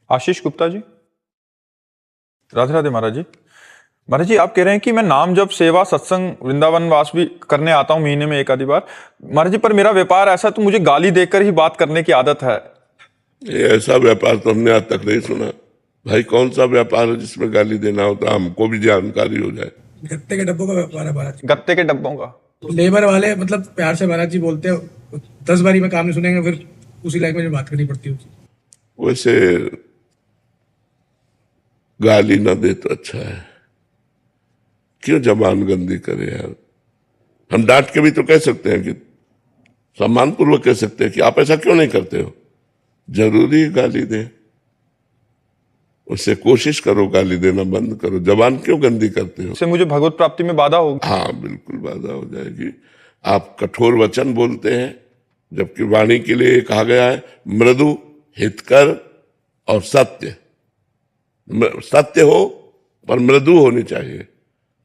आशीष गुप्ता जी। राधे राधे महाराज जी। महाराज जी, आप कह रहे हैं कि मैं नाम जप सेवा सत्संग वृंदावन वास भी करने आता हूँ महीने में एक आधी बार। महाराज जी, पर मेरा व्यापार ऐसा, तो मुझे गाली देकर ही बात करने की आदत है। ये ऐसा व्यापार तो हमने आज तक नहीं सुना भाई। कौन सा व्यापार है जिसमें गाली देना होता, हमको भी जानकारी हो जाए। गत्ते के डब्बों का व्यापार है महाराज। गत्ते के डब्बों का? लेबर वाले मतलब प्यार से महाराज जी बोलते हैं, 10 बारी में काम नहीं सुनेंगे, फिर उसी लैंग्वेज में बात करनी पड़ती है। वैसे गाली ना दे तो अच्छा है, क्यों जबान गंदी करे यार। हम डांट के भी तो कह सकते हैं, कि सम्मान पूर्वक कह सकते हैं कि आप ऐसा क्यों नहीं करते हो। जरूरी गाली दे, उससे कोशिश करो, गाली देना बंद करो। जबान क्यों गंदी करते हो? उससे मुझे भगवत प्राप्ति में बाधा होगी। हाँ बिल्कुल बाधा हो जाएगी। आप कठोर वचन बोलते हैं, जबकि वाणी के लिए कहा गया है मृदु, हितकर और सत्य। सत्य हो पर मृदु होनी चाहिए,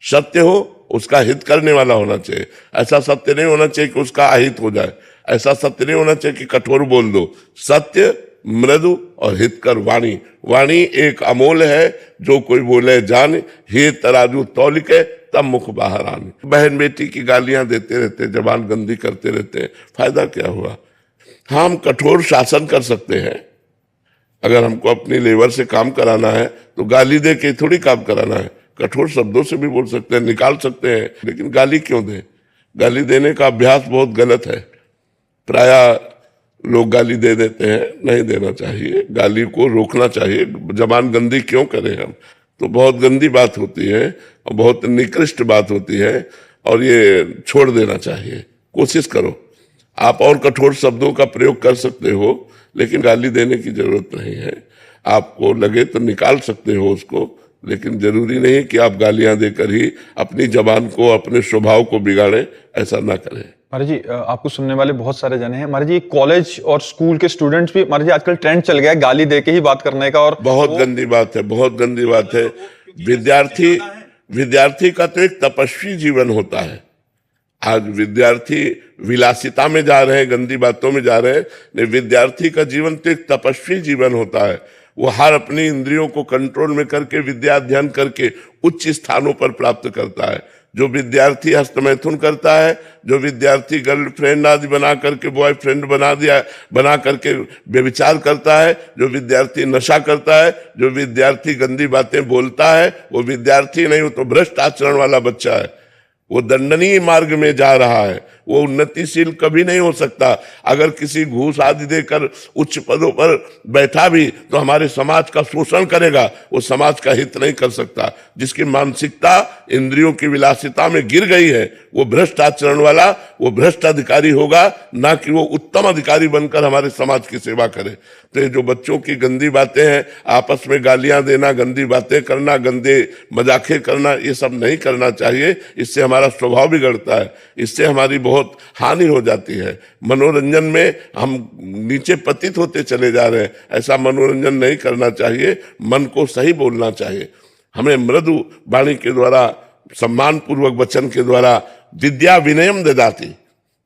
सत्य हो उसका हित करने वाला होना चाहिए। ऐसा सत्य नहीं होना चाहिए कि उसका अहित हो जाए, ऐसा सत्य नहीं होना चाहिए कि कठोर बोल दो। सत्य, मृदु और हितकर वाणी। वाणी एक अमोल है, जो कोई बोले जान, हे तराजू तौल के तब मुख बाहर आने। बहन बेटी की गालियां देते रहते, जबान गंदी करते रहते, फायदा क्या हुआ। हाँ, हम कठोर शासन कर सकते हैं। अगर हमको अपनी लेबर से काम कराना है तो गाली दे के थोड़ी काम कराना है, कठोर शब्दों से भी बोल सकते हैं, निकाल सकते हैं। लेकिन गाली क्यों दें? गाली देने का अभ्यास बहुत गलत है। प्रायः लोग गाली दे देते हैं, नहीं देना चाहिए। गाली को रोकना चाहिए। जबान गंदी क्यों करें हम? तो बहुत गंदी बात होती है और बहुत निकृष्ट बात होती है, और ये छोड़ देना चाहिए। कोशिश करो। आप और कठोर शब्दों का प्रयोग कर सकते हो, लेकिन गाली देने की जरूरत नहीं है। आपको लगे तो निकाल सकते हो उसको, लेकिन जरूरी नहीं कि आप गालियां देकर ही अपनी जबान को, अपने स्वभाव को बिगाड़े। ऐसा ना करें। महाराज जी, आपको सुनने वाले बहुत सारे जने हैं महाराज जी। कॉलेज और स्कूल के स्टूडेंट्स भी महाराज जी, आजकल ट्रेंड चल गया है गाली दे के ही बात करने का, और बहुत गंदी बात है, बहुत गंदी बात है। विद्यार्थी का तो एक तपस्वी जीवन होता है। आज विद्यार्थी विलासिता में जा रहे हैं, गंदी बातों में जा रहे हैं, लेकिन विद्यार्थी का जीवन तो एक तपस्वी जीवन होता है। वो हर अपनी इंद्रियों को कंट्रोल में करके विद्या अध्ययन करके उच्च स्थानों पर प्राप्त करता है। जो विद्यार्थी हस्तमैथुन करता है, जो विद्यार्थी गर्लफ्रेंड आदि बना करके बॉयफ्रेंड बना करके व्यभिचार करता है, जो विद्यार्थी नशा करता है, जो विद्यार्थी गंदी बातें बोलता है, वो विद्यार्थी नहीं, वो तो भ्रष्ट आचरण वाला बच्चा है। वो दंडनीय मार्ग में जा रहा है, वो उन्नतिशील कभी नहीं हो सकता। अगर किसी घूस आदि देकर उच्च पदों पर बैठा भी तो हमारे समाज का शोषण करेगा, वो समाज का हित नहीं कर सकता। जिसकी मानसिकता इंद्रियों की विलासिता में गिर गई है, वो भ्रष्ट आचरण वाला, वो भ्रष्ट अधिकारी होगा, ना कि वो उत्तम अधिकारी बनकर हमारे समाज की सेवा करे। तो ये जो बच्चों की गंदी बातें हैं, आपस में गालियां देना, गंदी बातें करना, गंदे मजाके करना, ये सब नहीं करना चाहिए। इससे हमारा स्वभाव बिगड़ता है, इससे हमारी बहुत हानि हो जाती है। मनोरंजन में हम नीचे पतित होते चले जा रहे हैं। ऐसा मनोरंजन नहीं करना चाहिए। मन को सही बोलना चाहिए। हमें मृदु वाणी के द्वारा, सम्मान पूर्वक वचन के द्वारा, विद्या विनयम ददाति,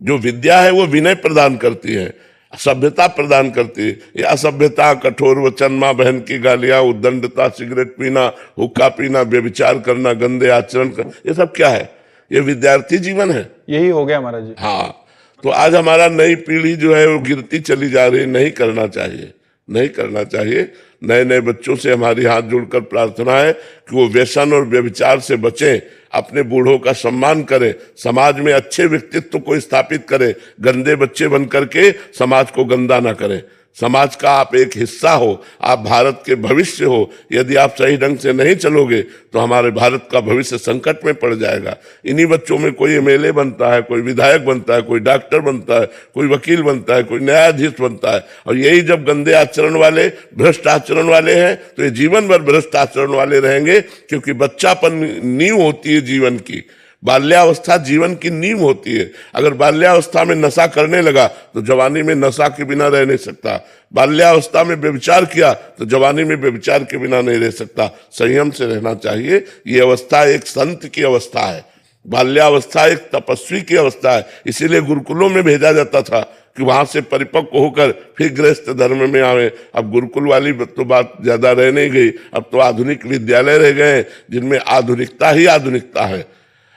जो विद्या है वो विनय प्रदान करती है, सभ्यता प्रदान करती है। ये असभ्यता, कठोर वचन, माँ बहन की गालियां, उद्दंडता, सिगरेट पीना, हुक्का पीना, व्यभिचार करना, गंदे आचरण करना, ये सब क्या है? ये विद्यार्थी जीवन है। यही हो गया महाराज जी। हाँ, तो आज हमारा नई पीढ़ी जो है वो गिरती चली जा रही। नहीं करना चाहिए, नहीं करना चाहिए। नए नए बच्चों से हमारी हाथ जोड़कर प्रार्थना है कि वो व्यसन और व्यभिचार से बचें, अपने बूढ़ों का सम्मान करें, समाज में अच्छे व्यक्तित्व को स्थापित करें, गंदे बच्चे बन करके समाज को गंदा ना करें। समाज का आप एक हिस्सा हो, आप भारत के भविष्य हो। यदि आप सही ढंग से नहीं चलोगे तो हमारे भारत का भविष्य संकट में पड़ जाएगा। इन्हीं बच्चों में कोई एमएलए बनता है, कोई विधायक बनता है, कोई डॉक्टर बनता है, कोई वकील बनता है, कोई न्यायाधीश बनता है। और यही जब गंदे आचरण वाले, भ्रष्ट आचरण वाले हैं, तो ये जीवन भर भ्रष्ट आचरण वाले रहेंगे। क्योंकि बच्चापन नींव होती है जीवन की। बाल्यावस्था जीवन की नींव होती है। अगर बाल्यावस्था में नशा करने लगा तो जवानी में नशा के बिना रह नहीं सकता। बाल्यावस्था में व्यभिचार किया तो जवानी में व्यभिचार के बिना नहीं रह सकता। संयम से रहना चाहिए। ये अवस्था एक संत की अवस्था है। बाल्यावस्था एक तपस्वी की अवस्था है। इसीलिए गुरुकुलों में भेजा जाता था कि वहां से परिपक्व होकर फिर गृहस्थ धर्म में आवे। अब गुरुकुल वाली तो बात ज्यादा रह नहीं गई, अब तो आधुनिक विद्यालय रह गए जिनमें आधुनिकता ही आधुनिकता है,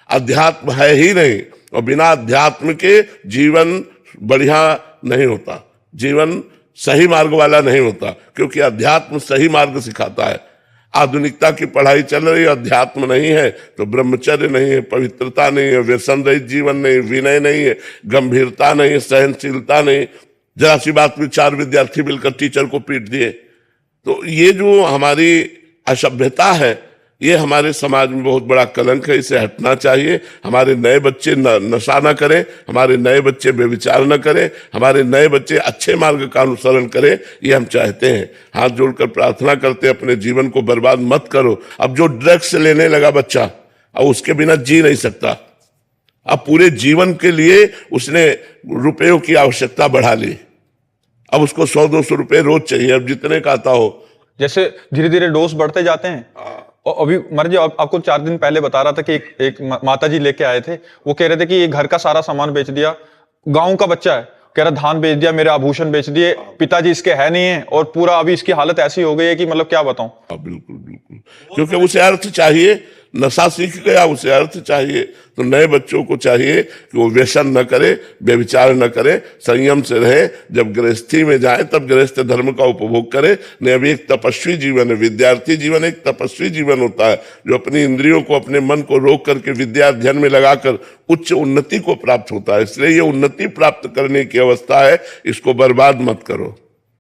अध्यात्म है ही नहीं। और बिना अध्यात्म के जीवन बढ़िया नहीं होता, जीवन सही मार्ग वाला नहीं होता, क्योंकि अध्यात्म सही मार्ग सिखाता है। आधुनिकता की पढ़ाई चल रही है, अध्यात्म नहीं है तो ब्रह्मचर्य नहीं है, पवित्रता नहीं है, व्यसन रहित जीवन नहीं, विनय नहीं है, गंभीरता नहीं, सहनशीलता नहीं। जरा सी बात में 4 विद्यार्थी मिलकर टीचर को पीट दिए। तो ये जो हमारी असभ्यता है, ये हमारे समाज में बहुत बड़ा कलंक है, इसे हटना चाहिए। हमारे नए बच्चे नशा न करें, हमारे नए बच्चे बेविचार न करें, हमारे नए बच्चे अच्छे मार्ग का अनुसरण करें, ये हम चाहते हैं। हाथ जोड़कर प्रार्थना करते हैं, अपने जीवन को बर्बाद मत करो। अब जो ड्रग्स लेने लगा बच्चा, अब उसके बिना जी नहीं सकता, अब पूरे जीवन के लिए उसने रुपयों की आवश्यकता बढ़ा ली, अब उसको 100-200 रुपये रोज चाहिए, अब जितने का आता हो। जैसे धीरे धीरे डोज बढ़ते जाते हैं। और अभी महाराज जी आपको 4 दिन पहले बता रहा था कि एक माता जी लेके आए थे, वो कह रहे थे कि ये घर का सारा सामान बेच दिया, गांव का बच्चा है, कह रहा धान बेच दिया, मेरे आभूषण बेच दिए, पिताजी इसके है नहीं है, और पूरा अभी इसकी हालत ऐसी हो गई है कि मतलब क्या बताऊं। बिल्कुल बिल्कुल, क्योंकि उसे अर्थ चाहिए, नशा सीख गया, उसे अर्थ चाहिए। तो नए बच्चों को चाहिए कि वो व्यसन न करे, व्यभिचार न करे, संयम से रहे। जब गृहस्थी में जाए तब गृहस्थ धर्म का उपभोग करे। नहीं, अभी एक तपस्वी जीवन है, विद्यार्थी जीवन एक तपस्वी जीवन होता है, जो अपनी इंद्रियों को, अपने मन को रोक करके विद्या अध्ययन में लगाकर उच्च उन्नति को प्राप्त होता है। इसलिए ये उन्नति प्राप्त करने की अवस्था है, इसको बर्बाद मत करो।